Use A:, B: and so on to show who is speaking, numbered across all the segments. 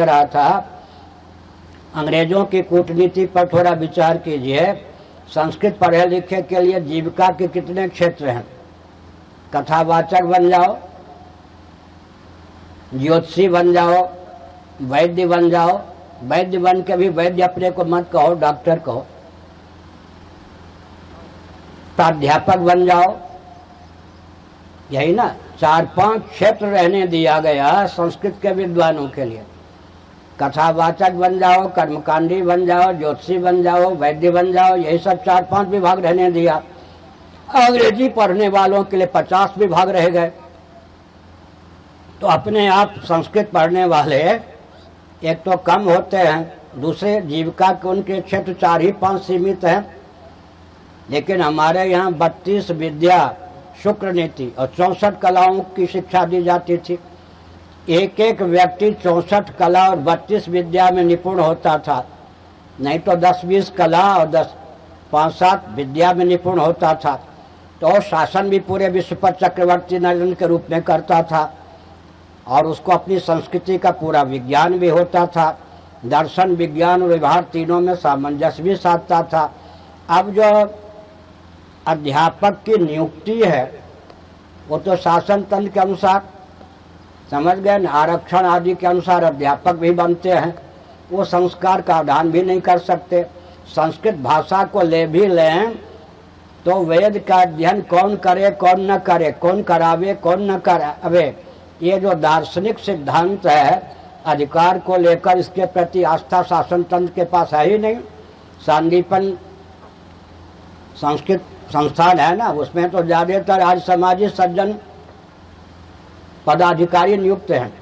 A: रहा था, अंग्रेजों की कूटनीति पर थोड़ा विचार कीजिए। संस्कृत पढ़े लिखे के लिए जीविका के कितने क्षेत्र हैं? कथावाचक बन जाओ, ज्योतिषी बन जाओ, वैद्य बन जाओ। वैद्य बन के भी वैद्य अपने को मत कहो, डॉक्टर कहो। प्राध्यापक बन जाओ, यही ना 4-5 क्षेत्र रहने दिया गया संस्कृत के विद्वानों के लिए। कथावाचक बन जाओ, कर्मकांडी बन जाओ, ज्योतिषी बन जाओ, वैद्य बन जाओ, यही सब 4-5 विभाग रहने दिया। अंग्रेजी पढ़ने वालों के लिए 50 विभाग रह गए। तो अपने आप संस्कृत पढ़ने वाले एक तो कम होते हैं, दूसरे जीविका के उनके क्षेत्र 4 ही 5 सीमित हैं। लेकिन हमारे यहाँ 32 विद्या शुक्र नीति और 64 कलाओं की शिक्षा दी जाती थी। एक एक व्यक्ति 64 कला और 32 विद्या में निपुण होता था, नहीं तो 10-20 कला और 5-7 विद्या में निपुण होता था। तो शासन भी पूरे विश्व पर चक्रवर्ती नरेंद्र के रूप में करता था और उसको अपनी संस्कृति का पूरा विज्ञान भी होता था। दर्शन, विज्ञान और व्यवहार तीनों में सामंजस्य भी साधता था। अब जो अध्यापक की नियुक्ति है वो तो शासन तंत्र के अनुसार, समझ गए, आरक्षण आदि के अनुसार अध्यापक भी बनते हैं। वो संस्कार का आधान भी नहीं कर सकते। संस्कृत भाषा को ले भी लें तो वेद का अध्ययन कौन करे कौन न करे, कौन करावे कौन न करावे, ये जो दार्शनिक सिद्धांत है अधिकार को लेकर, इसके प्रति आस्था शासन तंत्र के पास है ही नहीं। सांदीपन संस्कृत संस्थान है ना, उसमें तो ज़्यादातर आज समाजी सज्जन पदाधिकारी नियुक्त हैं।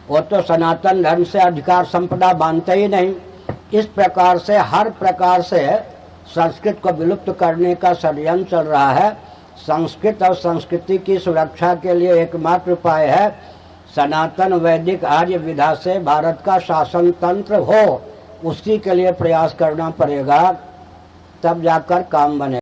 A: वो तो सनातन धर्म से अधिकार संपदा मानते ही नहीं। इस प्रकार से हर प्रकार से संस्कृत को विलुप्त करने का षड्यंत्र चल रहा है। संस्कृत और संस्कृति की सुरक्षा के लिए एकमात्र उपाय है सनातन वैदिक आर्य विधा से भारत का शासन तंत्र हो, उसी के लिए प्रयास करना पड़ेगा, तब जाकर काम बने।